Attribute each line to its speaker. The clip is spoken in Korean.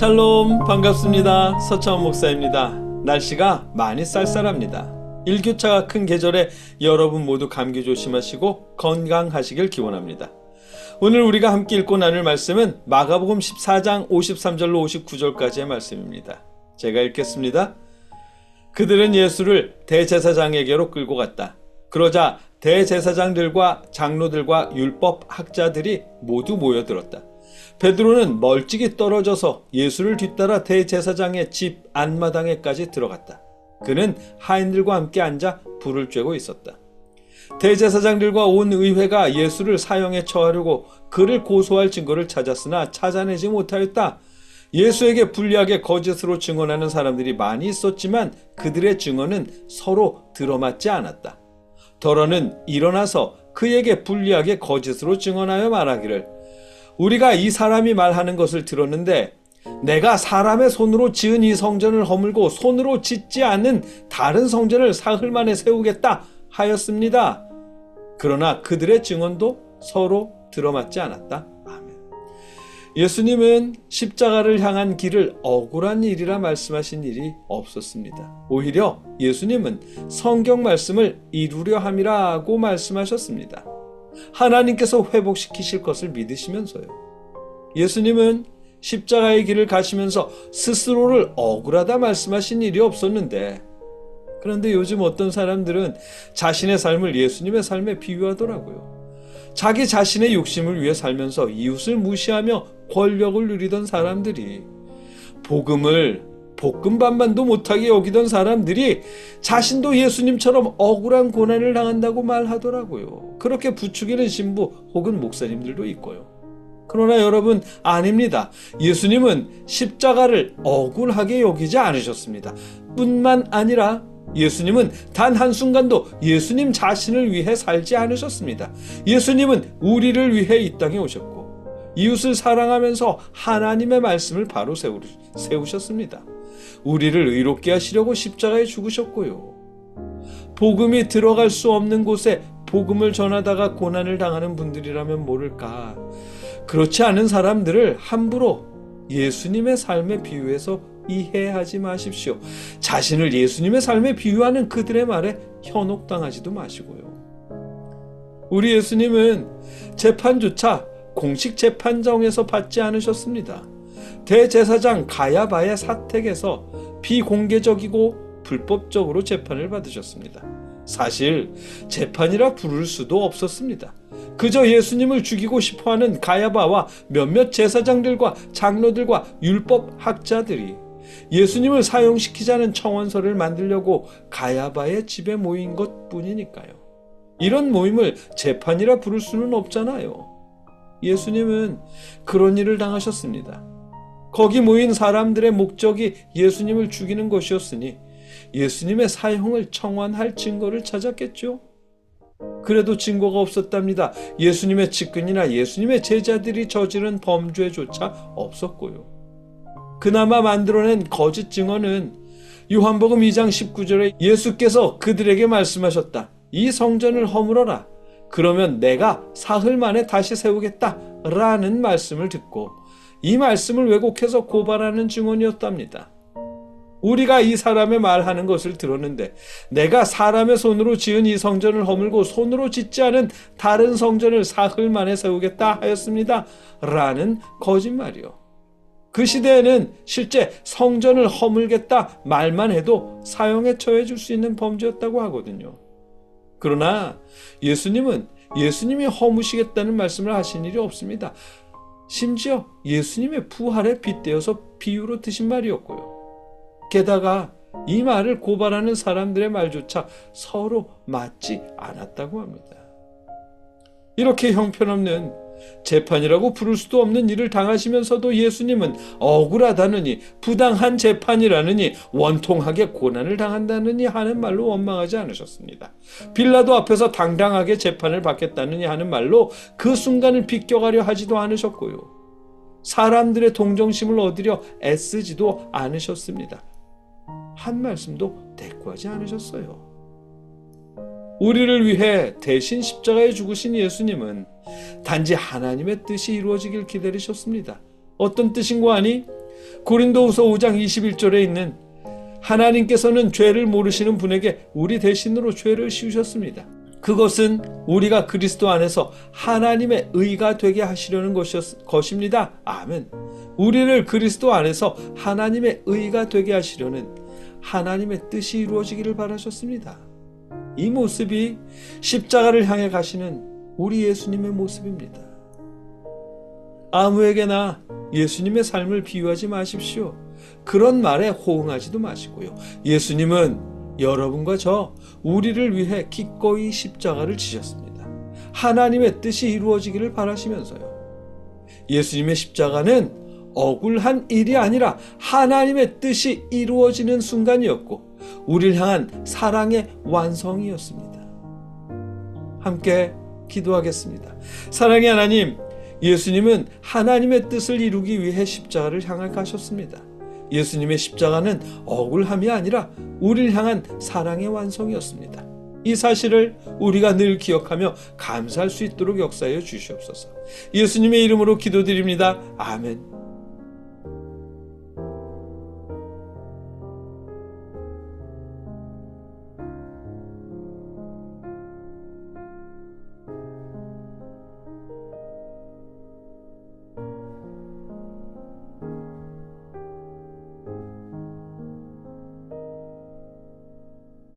Speaker 1: 샬롬, 반갑습니다. 서창원 목사입니다. 날씨가 많이 쌀쌀합니다. 일교차가 큰 계절에 여러분 모두 감기 조심하시고 건강하시길 기원합니다. 오늘 우리가 함께 읽고 나눌 말씀은 마가복음 14장 53절로 59절까지의 말씀입니다. 제가 읽겠습니다. 그들은 예수를 대제사장에게로 끌고 갔다. 그러자 대제사장들과 장로들과 율법 학자들이 모두 모여들었다. 베드로는 멀찍이 떨어져서 예수를 뒤따라 대제사장의 집 안마당에까지 들어갔다. 그는 하인들과 함께 앉아 불을 쬐고 있었다. 대제사장들과 온 의회가 예수를 사형에 처하려고 그를 고소할 증거를 찾았으나 찾아내지 못하였다. 예수에게 불리하게 거짓으로 증언하는 사람들이 많이 있었지만 그들의 증언은 서로 들어맞지 않았다. 더러는 일어나서 그에게 불리하게 거짓으로 증언하여 말하기를 우리가 이 사람이 말하는 것을 들었는데 내가 사람의 손으로 지은 이 성전을 허물고 손으로 짓지 않은 다른 성전을 사흘 만에 세우겠다 하였습니다. 그러나 그들의 증언도 서로 들어맞지 않았다. 아멘. 예수님은 십자가를 향한 길을 억울한 일이라 말씀하신 일이 없었습니다. 오히려 예수님은 성경 말씀을 이루려 함이라고 말씀하셨습니다. 하나님께서 회복시키실 것을 믿으시면서요. 예수님은 십자가의 길을 가시면서 스스로를 억울하다 말씀하신 일이 없었는데, 그런데 요즘 어떤 사람들은 자신의 삶을 예수님의 삶에 비유하더라고요. 자기 자신의 욕심을 위해 살면서 이웃을 무시하며 권력을 누리던 사람들이, 복음을 볶음밥만도 못하게 여기던 사람들이 자신도 예수님처럼 억울한 고난을 당한다고 말하더라고요. 그렇게 부추기는 신부 혹은 목사님들도 있고요. 그러나 여러분, 아닙니다. 예수님은 십자가를 억울하게 여기지 않으셨습니다. 뿐만 아니라 예수님은 단 한순간도 예수님 자신을 위해 살지 않으셨습니다. 예수님은 우리를 위해 이 땅에 오셨고 이웃을 사랑하면서 하나님의 말씀을 바로 세우셨습니다. 우리를 의롭게 하시려고 십자가에 죽으셨고요. 복음이 들어갈 수 없는 곳에 복음을 전하다가 고난을 당하는 분들이라면 모를까. 그렇지 않은 사람들을 함부로 예수님의 삶에 비유해서 이해하지 마십시오. 자신을 예수님의 삶에 비유하는 그들의 말에 현혹당하지도 마시고요. 우리 예수님은 재판조차 공식 재판정에서 받지 않으셨습니다. 대제사장 가야바의 사택에서 비공개적이고 불법적으로 재판을 받으셨습니다. 사실 재판이라 부를 수도 없었습니다. 그저 예수님을 죽이고 싶어하는 가야바와 몇몇 제사장들과 장로들과 율법 학자들이 예수님을 사형시키자는 청원서를 만들려고 가야바의 집에 모인 것 뿐이니까요. 이런 모임을 재판이라 부를 수는 없잖아요. 예수님은 그런 일을 당하셨습니다. 거기 모인 사람들의 목적이 예수님을 죽이는 것이었으니 예수님의 사형을 청원할 증거를 찾았겠죠. 그래도 증거가 없었답니다. 예수님의 측근이나 예수님의 제자들이 저지른 범죄조차 없었고요. 그나마 만들어낸 거짓 증언은 요한복음 2장 19절에 예수께서 그들에게 말씀하셨다. 이 성전을 허물어라. 그러면 내가 사흘 만에 다시 세우겠다 라는 말씀을 듣고 이 말씀을 왜곡해서 고발하는 증언이었답니다. 우리가 이 사람의 말하는 것을 들었는데 내가 사람의 손으로 지은 이 성전을 허물고 손으로 짓지 않은 다른 성전을 사흘 만에 세우겠다 하였습니다 라는 거짓말이요. 그 시대에는 실제 성전을 허물겠다 말만 해도 사형에 처해 줄 수 있는 범죄였다고 하거든요. 그러나 예수님은 예수님이 허무시겠다는 말씀을 하신 일이 없습니다. 심지어 예수님의 부활에 빗대어서 비유로 드신 말이었고요. 게다가 이 말을 고발하는 사람들의 말조차 서로 맞지 않았다고 합니다. 이렇게 형편없는 재판이라고 부를 수도 없는 일을 당하시면서도 예수님은 억울하다느니 부당한 재판이라느니 원통하게 고난을 당한다느니 하는 말로 원망하지 않으셨습니다. 빌라도 앞에서 당당하게 재판을 받겠다느니 하는 말로 그 순간을 비껴가려 하지도 않으셨고요. 사람들의 동정심을 얻으려 애쓰지도 않으셨습니다. 한 말씀도 대꾸하지 않으셨어요. 우리를 위해 대신 십자가에 죽으신 예수님은 단지 하나님의 뜻이 이루어지길 기다리셨습니다. 어떤 뜻인고 하니 고린도후서 5장 21절에 있는 하나님께서는 죄를 모르시는 분에게 우리 대신으로 죄를 씌우셨습니다. 그것은 우리가 그리스도 안에서 하나님의 의가 되게 하시려는 것입니다. 아멘. 우리를 그리스도 안에서 하나님의 의가 되게 하시려는 하나님의 뜻이 이루어지기를 바라셨습니다. 이 모습이 십자가를 향해 가시는 우리 예수님의 모습입니다. 아무에게나 예수님의 삶을 비유하지 마십시오. 그런 말에 호응하지도 마시고요. 예수님은 여러분과 저 우리를 위해 기꺼이 십자가를 지셨습니다. 하나님의 뜻이 이루어지기를 바라시면서요. 예수님의 십자가는 억울한 일이 아니라 하나님의 뜻이 이루어지는 순간이었고 우리를 향한 사랑의 완성이었습니다. 함께 기도하겠습니다. 사랑의 하나님, 예수님은 하나님의 뜻을 이루기 위해 십자가를 향해 가셨습니다. 예수님의 십자가는 억울함이 아니라 우리를 향한 사랑의 완성이었습니다. 이 사실을 우리가 늘 기억하며 감사할 수 있도록 역사하여 주시옵소서. 예수님의 이름으로 기도드립니다. 아멘.